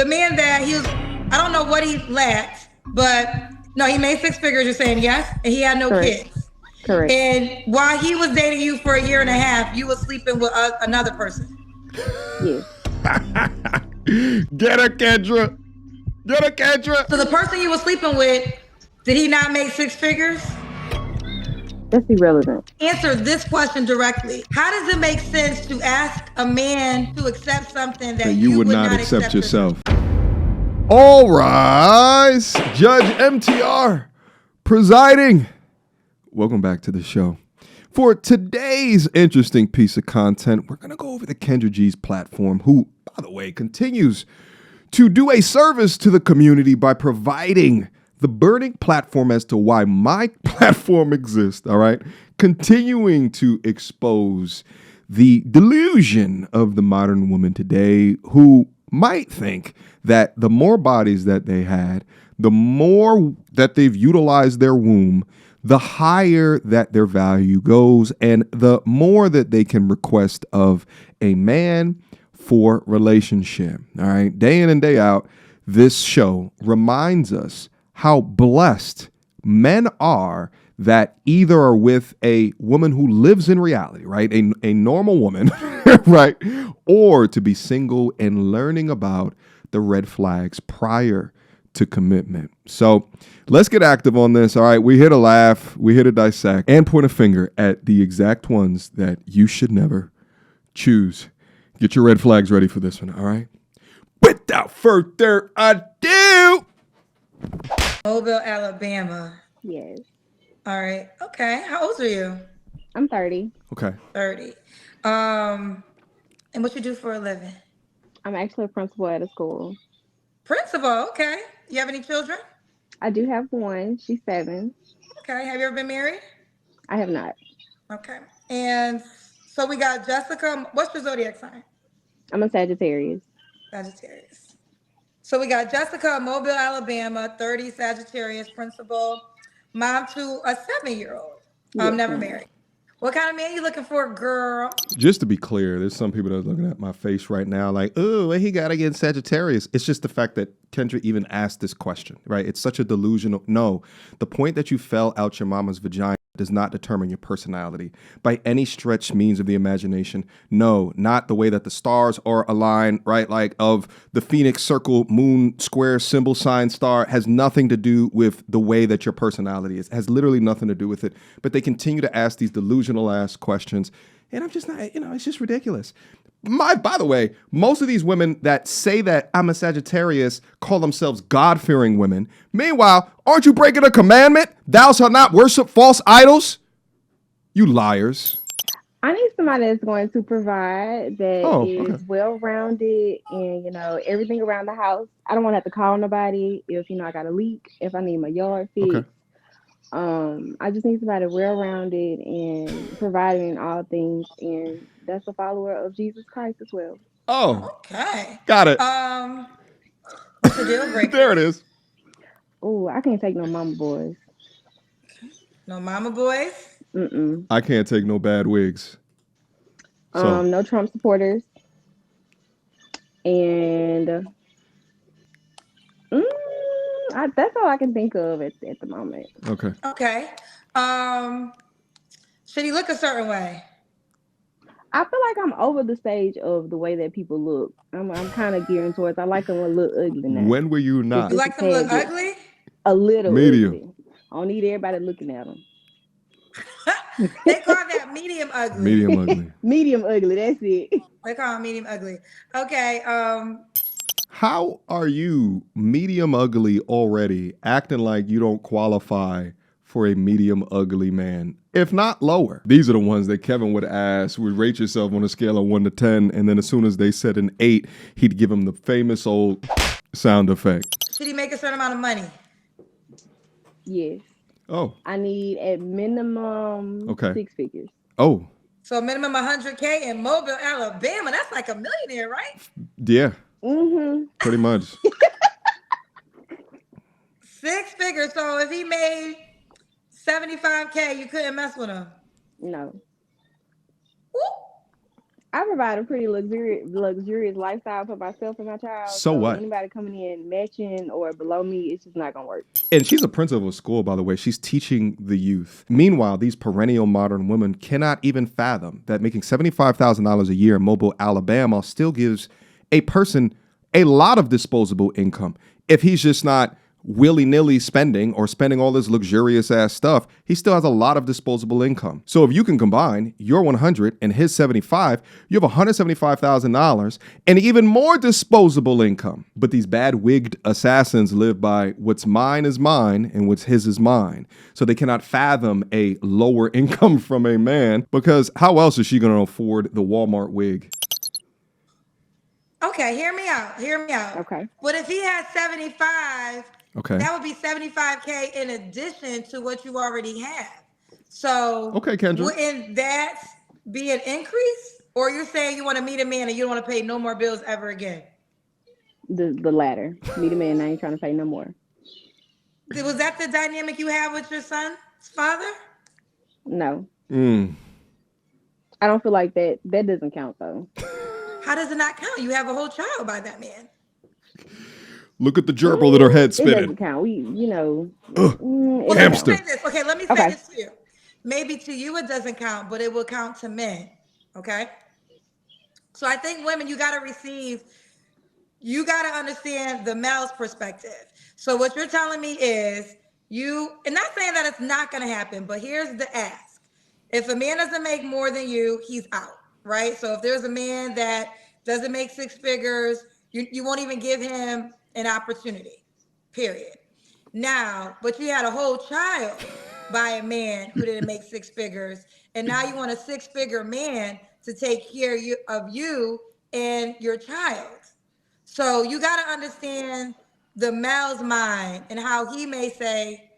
the man that he was, I don't know what he lacked, but no, he made six figures, you're saying yes, and he had no Correct. kids. Correct. And while he was dating you for a year and a half, you were sleeping with another person. Yes. Get her, Kendra. Get her, Kendra. So the person you were sleeping with, did he not make six figures? That's irrelevant. Answer this question directly. How does it make sense to ask a man to accept something that you would not accept yourself? All rise. Judge MTR presiding. Welcome back to the show. For today's interesting piece of content, we're going to go over the Kendra G's platform, who, by the way, continues to do a service to the community by providing the burning platform as to why my platform exists, all right? Continuing to expose the delusion of the modern woman today who might think that the more bodies that they had, the more that they've utilized their womb, the higher that their value goes and the more that they can request of a man for relationship. All right. Day in and day out, this show reminds us how blessed men are that either are with a woman who lives in reality, right? A normal woman, right? Or to be single and learning about the red flags prior to commitment. So let's get active on this. All right. We here to laugh. We here to dissect and point a finger at the exact ones that you should never choose. Get your red flags ready for this one. All right. Without further ado. Mobile, Alabama. Yes. All right. Okay. How old are you? I'm 30. Okay. 30. And what you do for a living? I'm actually a principal at a school. Principal. Okay. You have any children? I do have one. She's 7. Okay. Have you ever been married? I have not. Okay. And so we got Jessica. What's your zodiac sign? I'm a Sagittarius. Sagittarius. So we got Jessica, Mobile, Alabama, 30, Sagittarius, principal, mom to a 7-year-old. Yes, Never ma'am. married. What kind of man you looking for, girl? Just to be clear, there's some people that are looking at my face right now like, oh, what he got against Sagittarius? It's just the fact that Kendra even asked this question, right? It's such a delusional. No, the point that you fell out your mama's vagina does not determine your personality by any stretch means of the imagination. No, not the way that the stars are aligned, right? Like of the Phoenix circle, moon, square, symbol, sign, star has nothing to do with the way that your personality is. It has literally nothing to do with it. But they continue to ask these delusional ass questions. And I'm just not, it's just ridiculous. By the way, most of these women that say that I'm a Sagittarius call themselves God-fearing women. Meanwhile, aren't you breaking a commandment? Thou shalt not worship false idols. You liars. I need somebody that's going to provide that is well-rounded and, everything around the house. I don't want to have to call nobody if, I got a leak, if I need my yard fixed. Okay. I just need somebody well-rounded and providing all things, and that's a follower of Jesus Christ as well. Oh, okay. Got it. What's the deal breaker? There it is. Oh, I can't take no mama boys. No mama boys? Mm-mm. I can't take no bad wigs. So. No Trump supporters. And that's all I can think of at the moment. Okay. Okay. Should he look a certain way? I feel like I'm over the stage of the way that people look. I'm kind of gearing towards. I like them a little ugly now. When were you not? You like them look ugly? A little medium. Ugly. I don't need everybody looking at them. They call that medium ugly. Medium ugly. Medium ugly. That's it. They call it medium ugly. Okay. How are you medium ugly already, acting like you don't qualify for a medium ugly man, if not lower? These are the ones that Kevin would ask, would rate yourself on a scale of 1 to 10, and then as soon as they said an 8, he'd give him the famous old sound effect. Should he make a certain amount of money? Yes. Oh. I need at minimum 6 figures. Oh. So minimum 100K in Mobile, Alabama. That's like a millionaire, right? Yeah. Mm-hmm. Pretty much. 6 figures. So if he made 75K, you couldn't mess with him. No. I provide a pretty luxurious lifestyle for myself and my child. So what? Anybody coming in matching or below me, it's just not gonna work. And she's a principal of school, by the way. She's teaching the youth. Meanwhile, these perennial modern women cannot even fathom that making $75,000 a year in Mobile, Alabama still gives a person a lot of disposable income. If he's just not willy-nilly spending or spending all this luxurious ass stuff, he still has a lot of disposable income. So if you can combine your 100 and his 75, you have $175,000 and even more disposable income. But these bad wigged assassins live by what's mine is mine and what's his is mine. So they cannot fathom a lower income from a man, because how else is she going to afford the Walmart wig? Okay, hear me out. Okay. But if he has 75, okay, that would be 75K in addition to what you already have. So okay, Kendra, wouldn't that be an increase? Or you're saying you want to meet a man and you don't want to pay no more bills ever again? The latter. Meet a man, I ain't trying to pay no more. Was that the dynamic you have with your son's father? No. I don't feel like that doesn't count though. How does it not count? You have a whole child by that man. Look at the gerbil that her head It spinning. doesn't count. Well, Hamster. let me say this. Okay, let me say this to you. Maybe to you it doesn't count, but it will count to men. Okay? So I think women, you got to understand the male's perspective. So what you're telling me is and not saying that it's not going to happen, but here's the ask. If a man doesn't make more than you, he's out, right? So if there's a man that doesn't make six figures, you won't even give him an opportunity, period. Now, but you had a whole child by a man who didn't make six figures, and now you want a six-figure man to take care of you and your child. So you got to understand the male's mind and how he may say,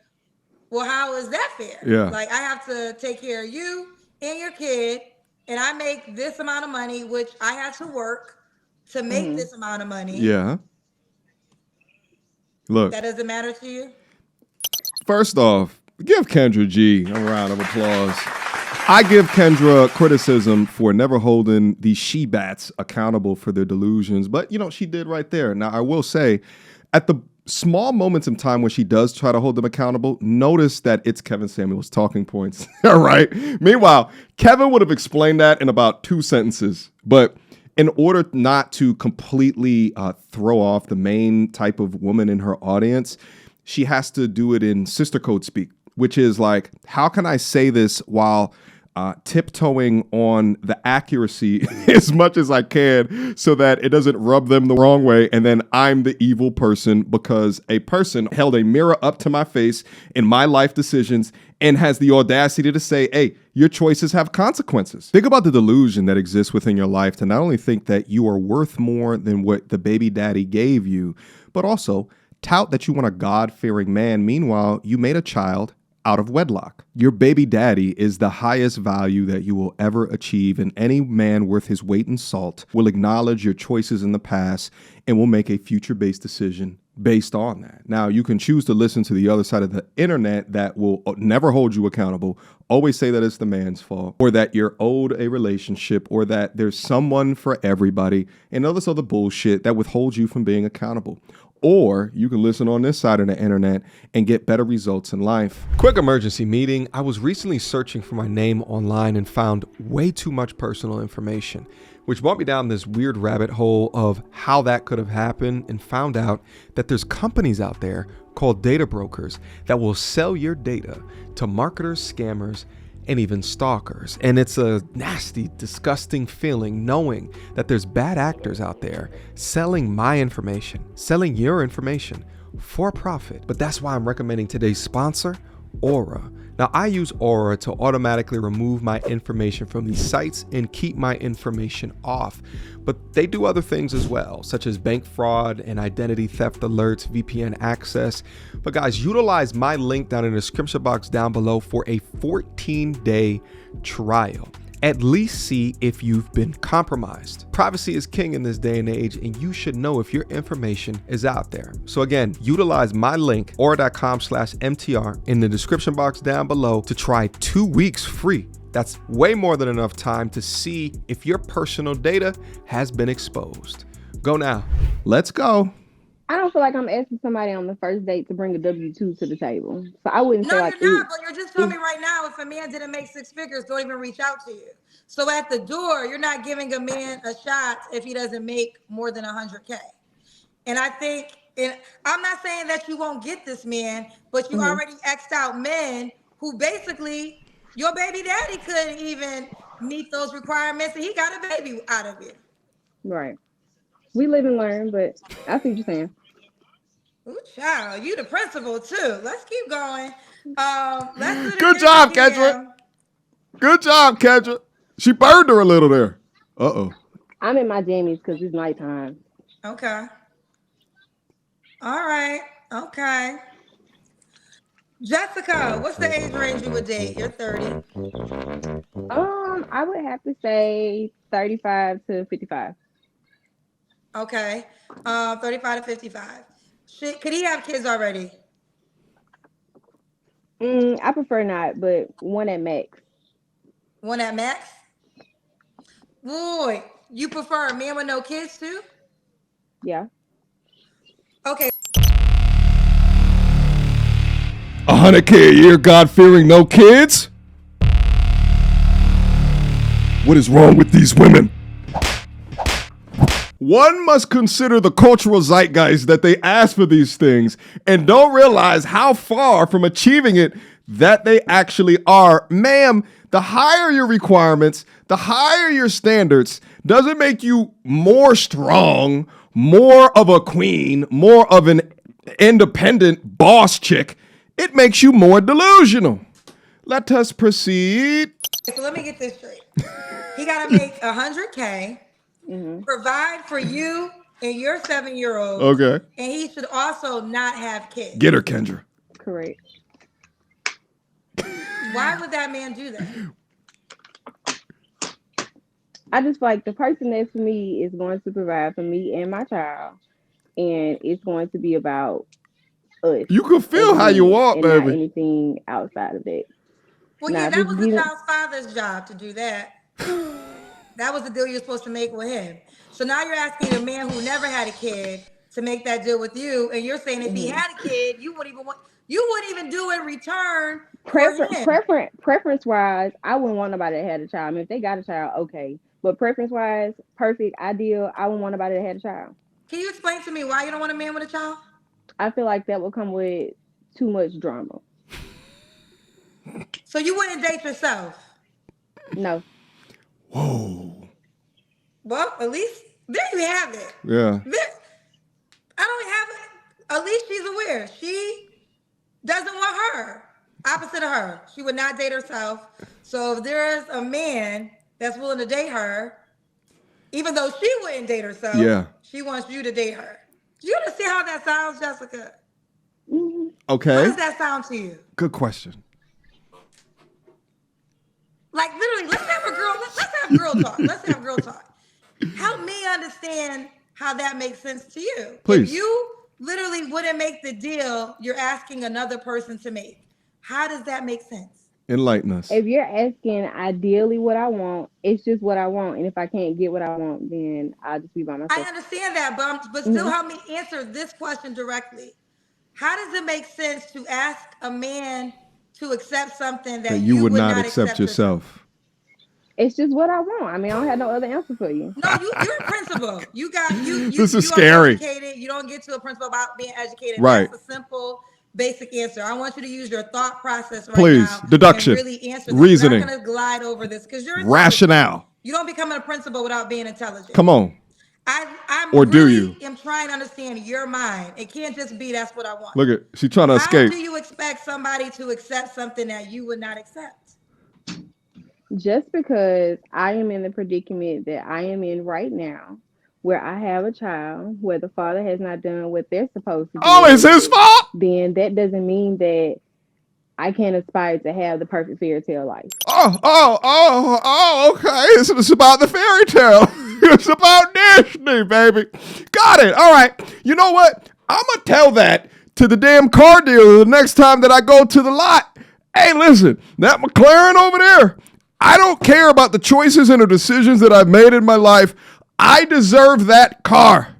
well, how is that fair? Yeah. Like, I have to take care of you and your kid, and I make this amount of money, which I have to work to make this amount of money. Yeah. Look. That doesn't matter to you? First off, give Kendra G a round of applause. I give Kendra criticism for never holding these she-bats accountable for their delusions, but she did right there. Now, I will say, at the small moments in time when she does try to hold them accountable, notice that it's Kevin Samuel's talking points. All right. Meanwhile, Kevin would have explained that in about 2 sentences, but in order not to completely throw off the main type of woman in her audience, she has to do it in sister code speak, which is like, how can I say this while tiptoeing on the accuracy as much as I can so that it doesn't rub them the wrong way, and then I'm the evil person because a person held a mirror up to my face in my life decisions and has the audacity to say, hey, your choices have consequences. Think about the delusion that exists within your life to not only think that you are worth more than what the baby daddy gave you, but also tout that you want a God-fearing man. Meanwhile, you made a child out of wedlock. Your baby daddy is the highest value that you will ever achieve, and any man worth his weight in salt will acknowledge your choices in the past and will make a future-based decision based on that. Now, you can choose to listen to the other side of the internet that will never hold you accountable, always say that it's the man's fault, or that you're owed a relationship, or that there's someone for everybody, and all this other bullshit that withholds you from being accountable. Or you can listen on this side of the internet and get better results in life. Quick emergency meeting. I was recently searching for my name online and found way too much personal information, which brought me down this weird rabbit hole of how that could have happened, and found out that there's companies out there called data brokers that will sell your data to marketers, scammers, and even stalkers. And it's a nasty, disgusting feeling knowing that there's bad actors out there selling my information, selling your information for profit. But that's why I'm recommending today's sponsor, Aura. Now, I use Aura to automatically remove my information from these sites and keep my information off. But they do other things as well, such as bank fraud and identity theft alerts, VPN access. But guys, utilize my link down in the description box down below for a 14-day trial. At least see if you've been compromised. Privacy is king in this day and age, and you should know if your information is out there. So again, utilize my link, aura.com/MTR, in the description box down below to try 2 weeks free. That's way more than enough time to see if your personal data has been exposed. Go now. Let's go. I don't feel like I'm asking somebody on the first date to bring a W-2 to the table. So I wouldn't say No, like you're not, but you're just telling me right now, if a man didn't make six figures, don't even reach out to you. So at the door, you're not giving a man a shot if he doesn't make more than 100K. And I think, and I'm not saying that you won't get this man, but you already X'd out men who basically, your baby daddy couldn't even meet those requirements and he got a baby out of it. Right. We live and learn, but I see what you're saying. Ooh, child, you the principal too. Let's keep going. Let's do the Good job, PM. Kendra. Good job, Kendra. She burned her a little there. Uh-oh. I'm in my jammies because it's nighttime. Okay. All right. Okay. Jessica, what's the age range you would date? You're 30. I would have to say 35 to 55. Okay. 35 to 55. Could he have kids already? I prefer not, but one at max. One at max? Boy, you prefer a man with no kids too? Yeah. Okay. 100K a year, God-fearing, no kids? What is wrong with these women? One must consider the cultural zeitgeist that they ask for these things and don't realize how far from achieving it that they actually are. Ma'am, the higher your requirements, the higher your standards, doesn't make you more strong, more of a queen, more of an independent boss chick. It makes you more delusional. Let us proceed. So let me get this straight. He got to make 100K, provide for you and your 7-year-old. Okay. And he should also not have kids. Get her, Kendra. Correct. Why would that man do that? I just feel like the person that's for me is going to provide for me and my child, and it's going to be about us. You can feel how you walk, and baby. not anything outside of that. Well, yeah, that was the child's father's job to do that. That was the deal you're supposed to make with him. So now you're asking a man who never had a kid to make that deal with you, and you're saying if he had a kid, you wouldn't even do in return. Preference wise, I wouldn't want nobody that had a child. I mean, if they got a child, okay. But preference wise, perfect, ideal, I wouldn't want nobody that had a child. Can you explain to me why you don't want a man with a child? I feel like that would come with too much drama. So you wouldn't date yourself? No. Whoa. Well, at least there you have it. Yeah. I don't have it. At least she's aware. She doesn't want her. Opposite of her. She would not date herself. So if there is a man that's willing to date her, even though she wouldn't date herself, she wants you to date her. Do you understand how that sounds, Jessica? Mm-hmm. Okay. How does that sound to you? Good question. Like literally, let's have girl talk. Let's have girl talk. Help me understand how that makes sense to you. Please. If you literally wouldn't make the deal you're asking another person to make, how does that make sense? Enlighten us. If you're asking ideally what I want, it's just what I want. And if I can't get what I want, then I'll just be by myself. I understand that, but still help me answer this question directly. How does it make sense to ask a man to accept something that you would not accept yourself? It's just what I want. I mean, I don't have no other answer for you. No, you're a principal. You This is scary. Educated. You don't get to a principal about being educated. Right. That's a simple, basic answer. I want you to use your thought process right Please. now. Deduction. And really answer this. Reasoning. I'm not going to glide over this because you're rationale. You don't become a principal without being intelligent. Come on. I'm or do really you? am trying to understand your mind. It can't just be that's what I want. Look at she's trying to escape. How do you expect somebody to accept something that you would not accept? Just because I am in the predicament that I am in right now, where I have a child, where the father has not done what they're supposed to do. Oh, it's his fault? Then that doesn't mean that I can't aspire to have the perfect fairy tale life. Okay. It's about the fairy tale. It's about Disney, baby. Got it. All right. You know what? I'm going to tell that to the damn car dealer the next time that I go to the lot. Hey, listen, that McLaren over there, I don't care about the choices and the decisions that I've made in my life. I deserve that car.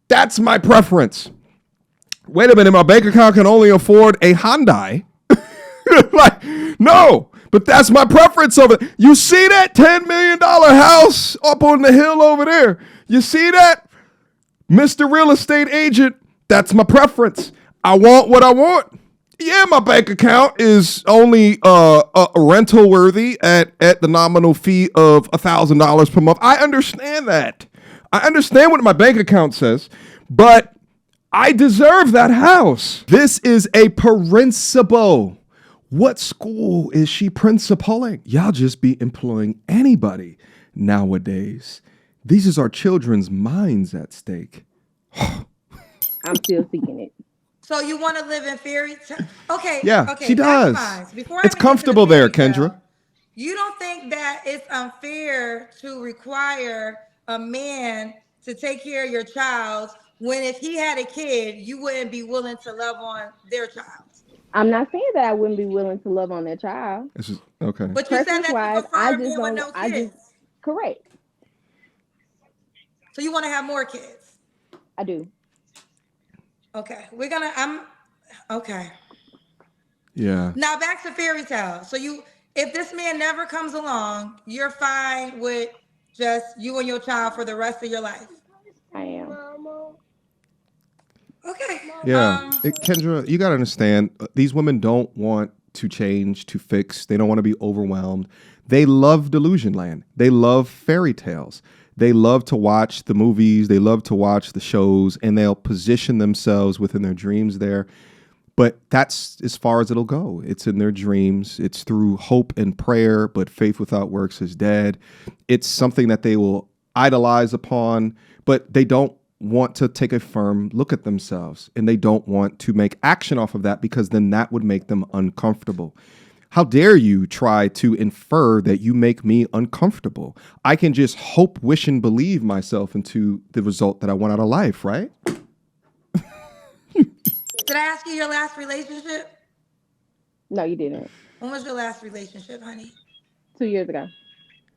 That's my preference. Wait a minute, my bank account can only afford a Hyundai. Like, no, but that's my preference of it. You see that $10 million house up on the hill over there? You see that? Mr. Real Estate Agent, that's my preference. I want what I want. Yeah, my bank account is only rental worthy at the nominal fee of $1,000 per month. I understand that. I understand what my bank account says, but I deserve that house. This is a principal. What school is she principaling? Y'all just be employing anybody nowadays. These is our children's minds at stake. I'm still seeking it. So you want to live in fairy tale? Okay. Yeah, okay, she does. Before It's comfortable there, Kendra. You don't think that it's unfair to require a man to take care of your child when if he had a kid, you wouldn't be willing to love on their child? I'm not saying that I wouldn't be willing to love on their child. This is okay. But you said that you prefer a man with no kids. Correct. So you want to have more kids? I do. Okay. Okay. Yeah. Now back to fairy tale. So if this man never comes along, you're fine with just you and your child for the rest of your life? I am. Okay. Yeah. Kendra, you got to understand, these women don't want to change, to fix. They don't want to be overwhelmed. They love delusion land. They love fairy tales. They love to watch the movies. They love to watch the shows, and they'll position themselves within their dreams there. But that's as far as it'll go. It's in their dreams. It's through hope and prayer, but faith without works is dead. It's something that they will idolize upon, but they don't want to take a firm look at themselves, and they don't want to make action off of that because then that would make them uncomfortable. How dare you try to infer that you make me uncomfortable? I can just hope, wish, and believe myself into the result that I want out of life, right? Did I ask you your last relationship? No, you didn't. When was your last relationship, honey? 2 years ago.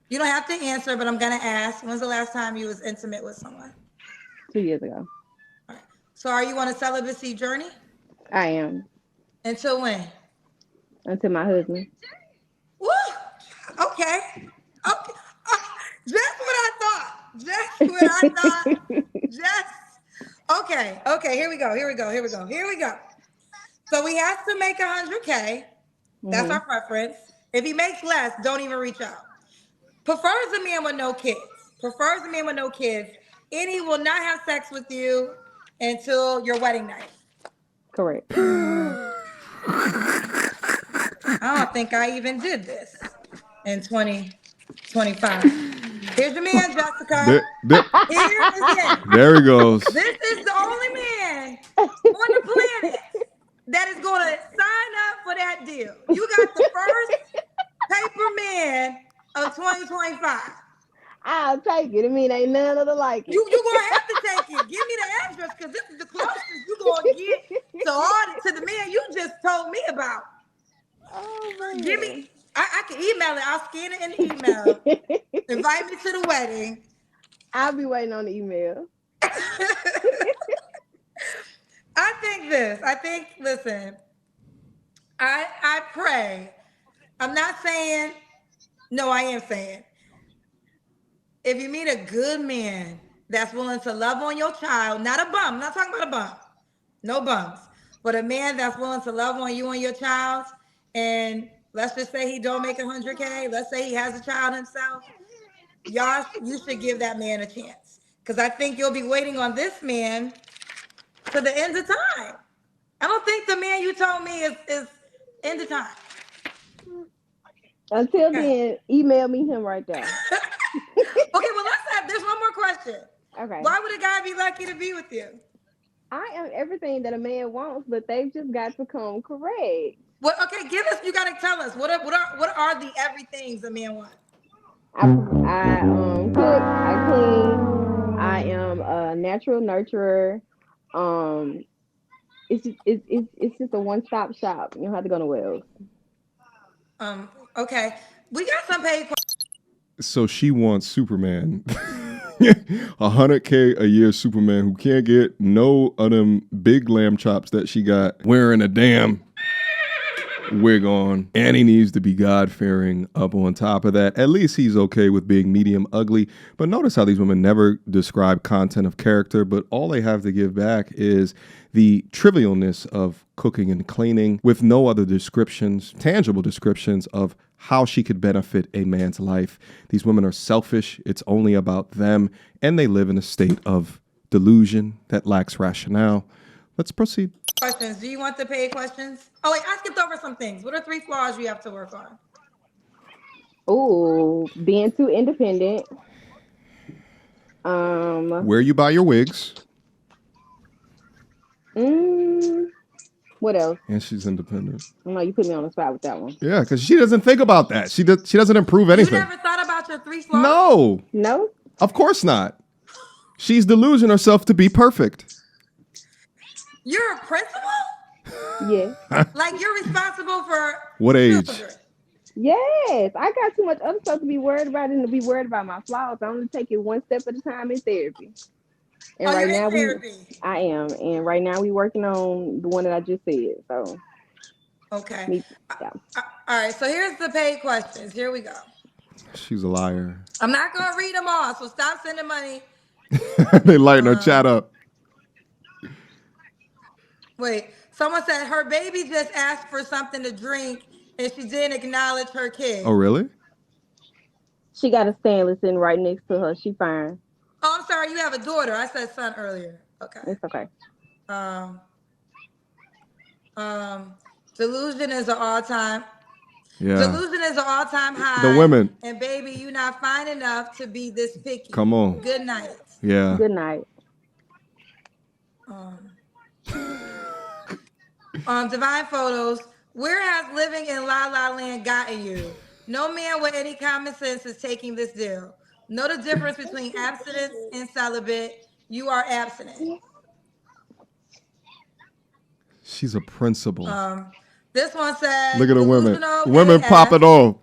You don't have to answer, but I'm going to ask. When's the last time you was intimate with someone? 2 years ago. All right. So are you on a celibacy journey? I am. Until when? Until my husband. Woo! Okay. Okay. Just what I thought. Just what I thought. Just. Okay. Okay. Here we go. So we have to make 100K. That's our preference. If he makes less, don't even reach out. Prefers a man with no kids. And he will not have sex with you until your wedding night. Correct. I don't think I even did this in 2025. Here's your man, Jessica. There he goes. This is the only man on the planet that is going to sign up for that deal. You got the first paper man of 2025. I'll take it. I mean, ain't none of the like it. You're going to have to take it. Give me the address because this is the closest you're going to get to the man you just told me about. Oh, man. Give me, I can email it. I'll scan it in the email. Invite me to the wedding. I'll be waiting on the email. Listen, I pray. I'm not saying, no, I am saying, if you meet a good man that's willing to love on your child, not a bum, I'm not talking about a bum, no bums, but a man that's willing to love on you and your child, and let's just say he don't make 100K, let's say he has a child himself, you should give that man a chance. Because I think you'll be waiting on this man to the end of time. I don't think the man you told me is end of time. Until then, email me him right there. Okay, well, there's one more question. Okay. Why would a guy be lucky to be with you? I am everything that a man wants, but they've just got to come correct. Well, okay, you got to tell us, what are the everythings a man wants? I cook, I clean, I am a natural nurturer. It's just a one-stop shop. You don't have to go nowhere else. Okay. We got some paid questions. So she wants Superman. 100K a year Superman who can't get no of them big lamb chops that she got wearing a damn wig on. And he needs to be God-fearing up on top of that. At least he's okay with being medium ugly. But notice how these women never describe content of character, but all they have to give back is the trivialness of cooking and cleaning with no other descriptions, tangible descriptions of how she could benefit a man's life. These women are selfish. It's only about them. And they live in a state of delusion that lacks rationale. Let's proceed. Questions. Do you want the paid questions? Oh, wait, I skipped over some things. What are 3 flaws you have to work on? Oh, being too independent. Where you buy your wigs. What else? And she's independent. No, you put me on the spot with that one. Yeah, because she doesn't think about that. She doesn't improve anything. You never thought about your 3 flaws? No. No? Of course not. She's deluding herself to be perfect. You're a principal? Yeah. Like you're responsible for What age? children. Yes. I got too much other stuff to be worried about than to be worried about my flaws. I only take it one step at a time in therapy. And Oh, right you're now in therapy. I am. And right now we working on the one that I just said. So okay. Yeah. All right, so here's the paid questions. Here we go. She's a liar. I'm not gonna read them all, so stop sending money. They lighten her chat up. Wait, someone said her baby just asked for something to drink and she didn't acknowledge her kid. Oh, really? She got a Stanley sitting right next to her. She fine. Oh, I'm sorry, you have a daughter. I said son earlier. Okay. It's okay. Delusion is an all-time. Yeah. Delusion is an all-time high. The women. And baby, you not fine enough to be this picky. Come on. Good night. Yeah. Good night. Divine Photos. Where has living in La La Land gotten you? No man with any common sense is taking this deal. Know the difference between abstinence and celibate. You are abstinent. She's a principal. This one says, look at the women. delusional Women AF. pop it off.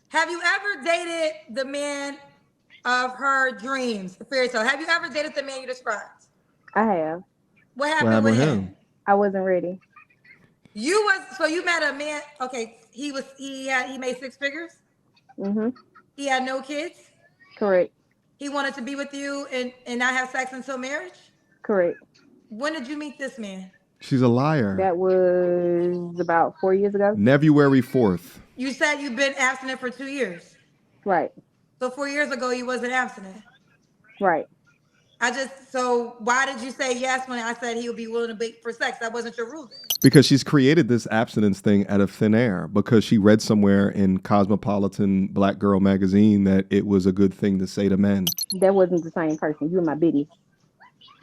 Have you ever dated the man of her dreams? Fairy tale. Have you ever dated the man you described? I have. What happened with him? I wasn't ready. You met a man. Okay, he made 6 figures. Mm-hmm. He had no kids. Correct. He wanted to be with you and not have sex until marriage. Correct. When did you meet this man? She's a liar. That was about 4 years ago. February 4th. You said you've been abstinent for 2 years. Right. So 4 years ago, you wasn't abstinent. Right. So why did you say yes when I said he would be willing to bait for sex? That wasn't your rule then. Because she's created this abstinence thing out of thin air because she read somewhere in Cosmopolitan Black Girl magazine that it was a good thing to say to men. That wasn't the same person. You were my business.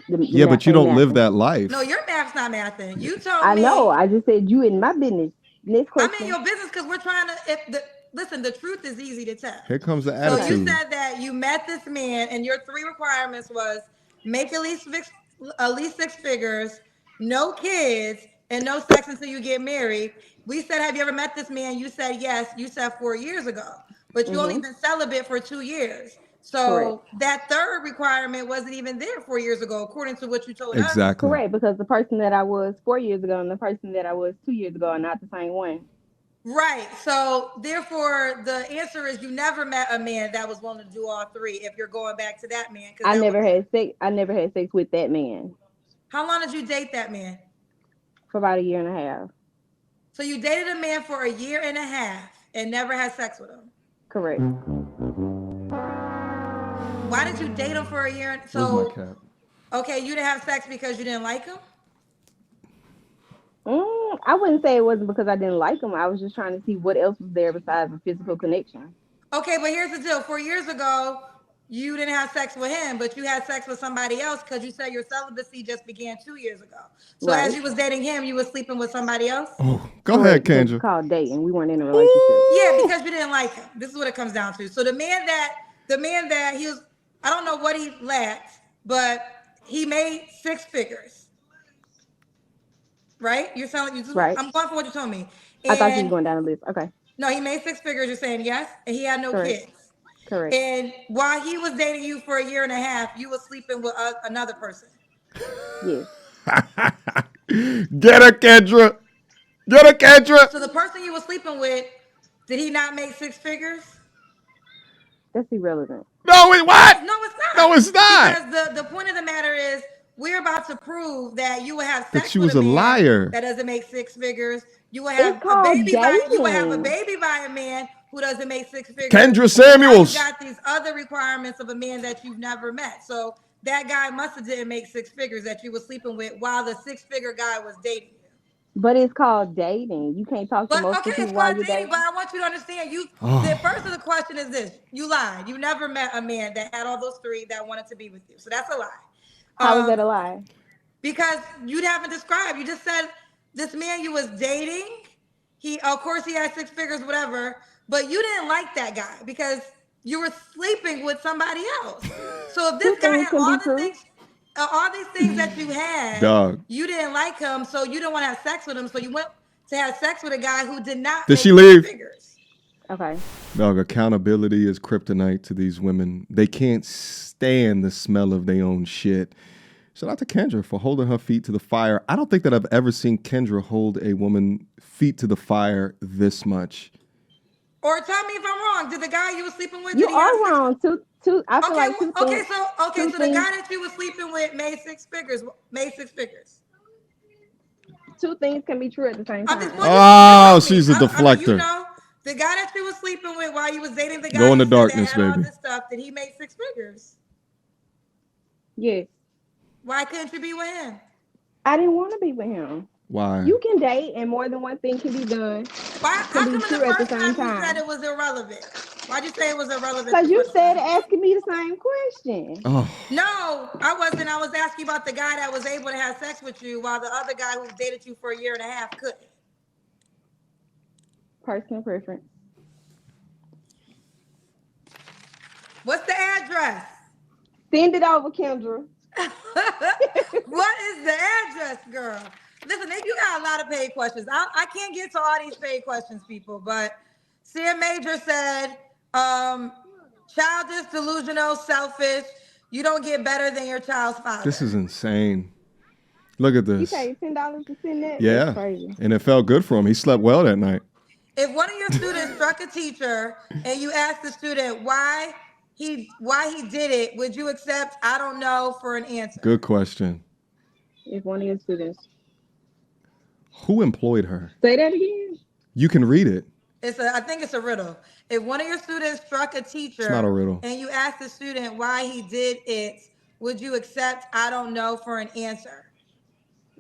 Yeah, but you don't live that life. No, your math's not mathing. You told me. I know. I just said you in my business. Next question. I'm in your business because we're trying to. Listen, the truth is easy to tell. Here comes the attitude. So you said that you met this man, and your 3 requirements was make at least 6 figures, no kids, and no sex until you get married. We said, have you ever met this man? You said yes. You said 4 years ago, but you only been celibate for 2 years. So that 3rd requirement wasn't even there 4 years ago, according to what you told us. Exactly. Correct, because the person that I was 4 years ago and the person that I was 2 years ago are not the same one. Right. So therefore, the answer is you never met a man that was willing to do all 3. If you're going back to that man, I never had sex. I never had sex with that man. How long did you date that man? For about 1.5 years. So you dated a man for 1.5 years and never had sex with him. Correct. Why did you date him for 1 year? So okay, you didn't have sex because you didn't like him? I wouldn't say it wasn't because I didn't like him. I was just trying to see what else was there besides a physical connection. Okay, but here's the deal. 4 years ago, you didn't have sex with him, but you had sex with somebody else because you said your celibacy just began 2 years ago. So as you was dating him, you was sleeping with somebody else? Oh, go ahead, Kendra. It's called dating. We weren't in a relationship. Yeah, because you didn't like him. This is what it comes down to. So the man that he was, I don't know what he lacked, but he made 6 figures. Right? You're telling you. Right. I'm going for what you told me. I thought you were going down the list. Okay. No, he made six figures. You're saying yes, and he had no Correct. kids. Correct. And while he was dating you for a year and a half, you were sleeping with another person. Yes. Get her, Kendra. Get her, Kendra. So the person you were sleeping with, did he not make six figures? That's irrelevant. No, wait, what? No, it's not. No, it's not. Because the point of the matter is, we're about to prove that you will have That sex she with was a a man liar. that doesn't make six figures. You will have It's a called baby by you will have a dating. baby by a man who doesn't make six figures. Kendra And Samuels. now you got these other requirements of a man that you've never met. So that guy must have didn't make six figures that you were sleeping with while the six-figure guy was dating you. But it's called dating. You can't talk to But multiple okay, it's people while called you're dating. dating. But I want you to understand, the first of the question is this: you lied. You never met a man that had all those three that wanted to be with you. So that's a lie. How is that a lie? Because you haven't described. You just said this man you was dating. Of course, he had six figures, whatever. But you didn't like that guy because you were sleeping with somebody else. So if this guy had all these things that you had, Dog. you didn't like him, so you didn't want to have sex with him. So you went to have sex with a guy who did not. Did make she leave? Figures. Okay. Dog, accountability is kryptonite to these women. They can't stand the smell of their own shit. Shout out to Kendra for holding her feet to the fire. I don't think that I've ever seen Kendra hold a woman feet to the fire this much. Or tell me if I'm wrong. Did the guy you were sleeping with? You are wrong. I feel like so the things, guy that you were sleeping with made six figures. Two things can be true at the same time. Oh, she's a deflector. You know, the guy that you were sleeping with while you was dating the guy Go in the that darkness, had all baby. this stuff, did he make six figures? Yes. Why couldn't you be with him? I didn't want to be with him. Why? You can date and more than one thing can be done. How come in the first time you time. said it was irrelevant? Why'd you say it was irrelevant? Because you said asking me the same question. Oh. No, I wasn't. I was asking about the guy that was able to have sex with you while the other guy who dated you for a year and a half couldn't. Personal preference. What's the address? Send it over, Kendra. What is the address, girl? Listen, you got a lot of paid questions. I can't get to all these paid questions, people, but Sam Major said, childish, delusional, selfish. You don't get better than your child's father. This is insane. Look at this. You paid $10 to send that? Yeah. That's crazy. And it felt good for him. He slept well that night. If one of your students struck a teacher and you asked the student why he did it, would you accept "I don't know" for an answer? Good question. If one of your students. Who employed her? Say that again. You can read it. I think it's a riddle. If one of your students struck a teacher, It's not a riddle. And you asked the student why he did it, would you accept "I don't know" for an answer?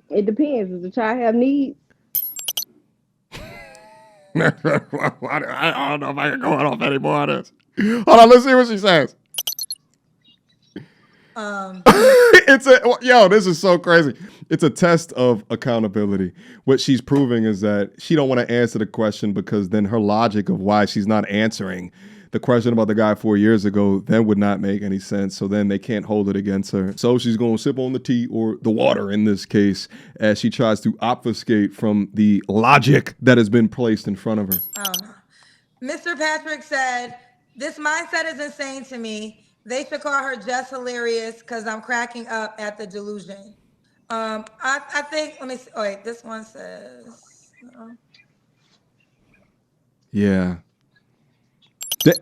It depends. Does the child have needs? I don't know if I can go off anymore on this. Hold on, let's see what she says. This is so crazy. It's a test of accountability. What she's proving is that she don't want to answer the question because then her logic of why she's not answering the question about the guy 4 years ago then would not make any sense. So then they can't hold it against her. So she's going to sip on the tea or the water in this case as she tries to obfuscate from the logic that has been placed in front of her. I don't know. Mr. Patrick said, "This mindset is insane to me. They should call her just hilarious because I'm cracking up at the delusion." I think, let me see. Oh, wait, this one says, Yeah.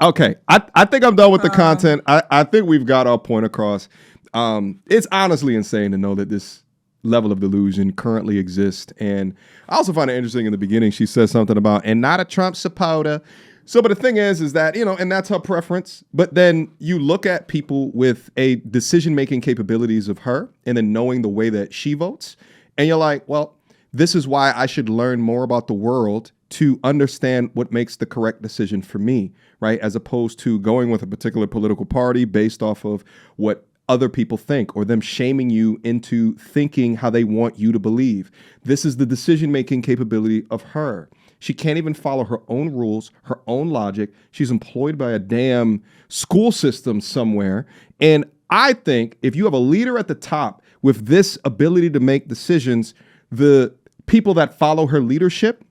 Okay. I think I'm done with the content. I think we've got our point across. It's honestly insane to know that this level of delusion currently exists. And I also find it interesting in the beginning, she says something about, and not a Trump supporter. So, but the thing is that, and that's her preference. But then you look at people with a decision-making capabilities of her and then knowing the way that she votes. And you're like, well, this is why I should learn more about the world to understand what makes the correct decision for me, right? As opposed to going with a particular political party based off of what other people think or them shaming you into thinking how they want you to believe. This is the decision-making capability of her. She can't even follow her own rules, her own logic. She's employed by a damn school system somewhere. And I think if you have a leader at the top with this ability to make decisions, the people that follow her leadership,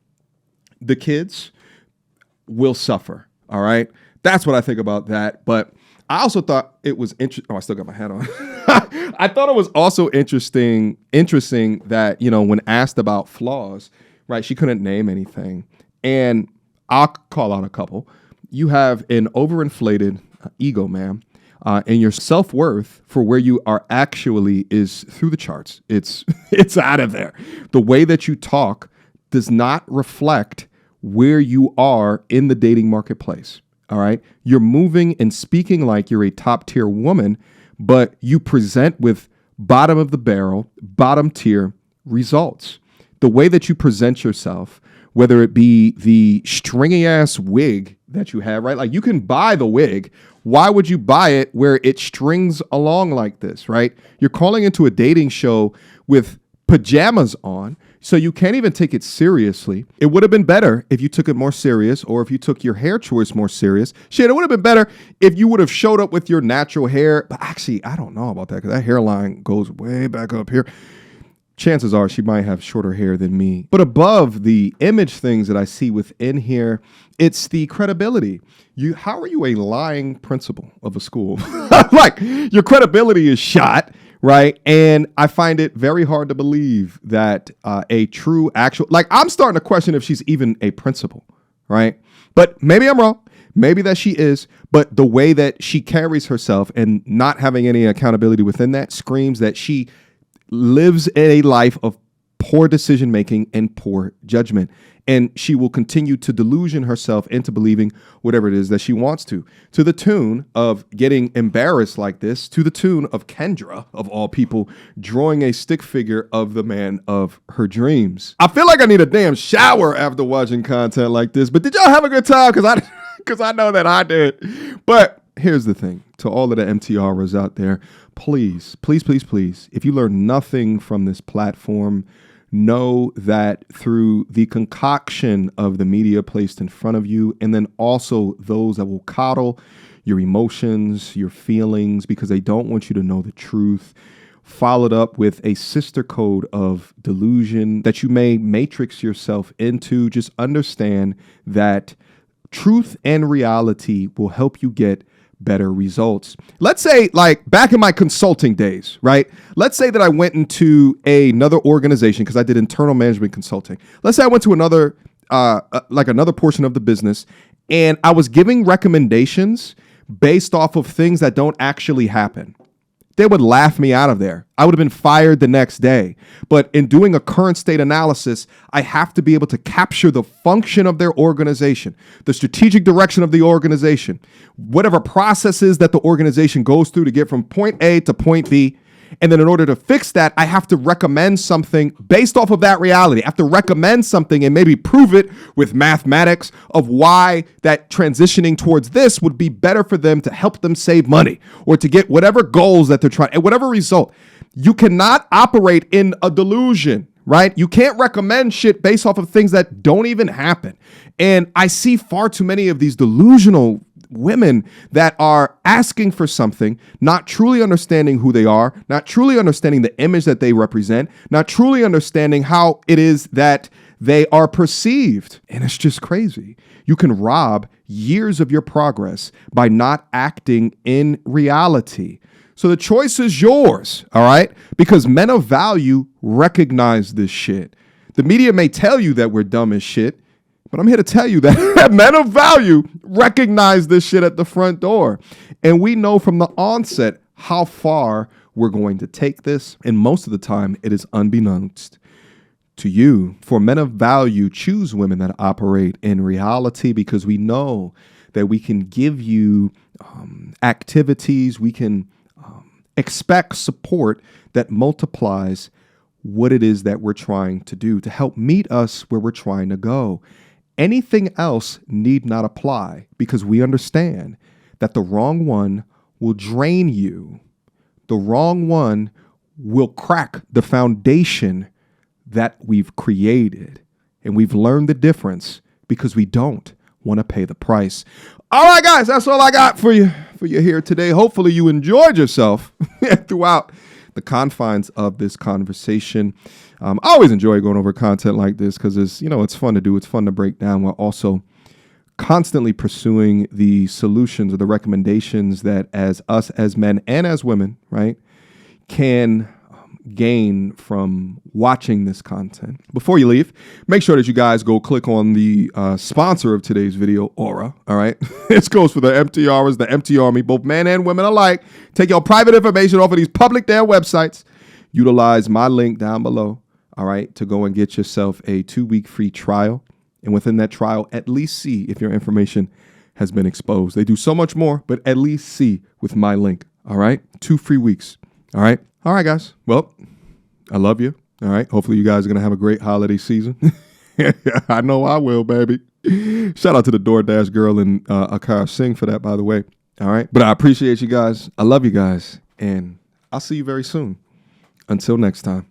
the kids, will suffer. All right. That's what I think about that. But I also thought it was interesting. Oh, I still got my hat on. I thought it was also interesting that, when asked about flaws, right, she couldn't name anything. And I'll call out a couple. You have an overinflated ego, ma'am. And your self-worth for where you are actually is through the charts. It's out of there. The way that you talk does not reflect where you are in the dating marketplace. All right. You're moving and speaking like you're a top tier woman, but you present with bottom of the barrel, bottom tier results. The way that you present yourself, whether it be the stringy ass wig that you have, right? Like you can buy the wig. Why would you buy it where it strings along like this, right? You're calling into a dating show with pajamas on, so you can't even take it seriously. It would have been better if you took it more serious, or if you took your hair choice more serious. Shit, it would have been better if you would have showed up with your natural hair. But actually, I don't know about that, because that hairline goes way back up here. Chances are she might have shorter hair than me. But above the image things that I see within here, it's the credibility. How are you a lying principal of a school? Like, your credibility is shot, right? And I find it very hard to believe that a true actual, like, I'm starting to question if she's even a principal, right? But maybe I'm wrong. Maybe that she is, but the way that she carries herself and not having any accountability within that screams that she lives a life of poor decision making and poor judgment. And she will continue to delusion herself into believing whatever it is that she wants to the tune of getting embarrassed like this, to the tune of Kendra, of all people, drawing a stick figure of the man of her dreams. I feel like I need a damn shower after watching content like this, but did y'all have a good time? Because I know that I did. But here's the thing. To all of the MTRs out there, please, please, please, please, if you learn nothing from this platform, know that through the concoction of the media placed in front of you, and then also those that will coddle your emotions, your feelings, because they don't want you to know the truth, followed up with a sister code of delusion that you may matrix yourself into, just understand that truth and reality will help you get better results. Let's say, like, back in my consulting days, right? Let's say that I went into another organization because I did internal management consulting. Let's say I went to another portion of the business, and I was giving recommendations based off of things that don't actually happen. They would laugh me out of there. I would have been fired the next day. But in doing a current state analysis, I have to be able to capture the function of their organization, the strategic direction of the organization, whatever processes that the organization goes through to get from point A to point B. And then in order to fix that, I have to recommend something based off of that reality. I have to recommend something and maybe prove it with mathematics of why that transitioning towards this would be better for them to help them save money or to get whatever goals that they're trying, and whatever result. You cannot operate in a delusion, right? You can't recommend shit based off of things that don't even happen. And I see far too many of these delusional women that are asking for something, not truly understanding who they are, not truly understanding the image that they represent, not truly understanding how it is that they are perceived. And it's just crazy. You can rob years of your progress by not acting in reality. So the choice is yours, all right? Because men of value recognize this shit. The media may tell you that we're dumb as shit, but I'm here to tell you that men of value recognize this shit at the front door. And we know from the onset how far we're going to take this. And most of the time, it is unbeknownst to you. For men of value, choose women that operate in reality, because we know that we can give you activities, we can expect support that multiplies what it is that we're trying to do to help meet us where we're trying to go. Anything else need not apply, because we understand that the wrong one will drain you. The wrong one will crack the foundation that we've created. And we've learned the difference because we don't want to pay the price. All right, guys, that's all I got for you here today. Hopefully you enjoyed yourself throughout the confines of this conversation. I always enjoy going over content like this because it's fun to do. It's fun to break down while also constantly pursuing the solutions or the recommendations that as us as men and as women, right, can gain from watching this content. Before you leave, make sure that you guys go click on the sponsor of today's video, Aura. All right. This goes for the MTRs, the MT Army, both men and women alike. Take your private information off of these public damn websites. Utilize my link down below. All right. To go and get yourself a 2-week free trial. And within that trial, at least see if your information has been exposed. They do so much more, but at least see with my link. All right. 2 free weeks. All right. All right, guys. Well, I love you. All right. Hopefully you guys are going to have a great holiday season. I know I will, baby. Shout out to the DoorDash girl and Akara Singh for that, by the way. All right. But I appreciate you guys. I love you guys. And I'll see you very soon. Until next time.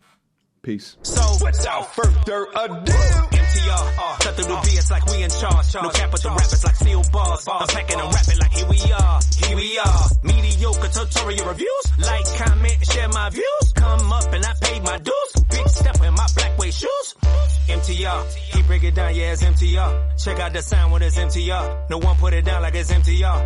Peace. So, without further ado, MTR, cut through the BS like we in charge. No cap with the rappers like steel bars. I'm packing and rapping like here we are. Here we are. Mediocre tutorial reviews. Like, comment, share my views. Come up and I paid my dues. Big step in my black way shoes. MTR, he break it down, yeah, it's MTR. Check out the sound with his MTR. No one put it down like it's MTR.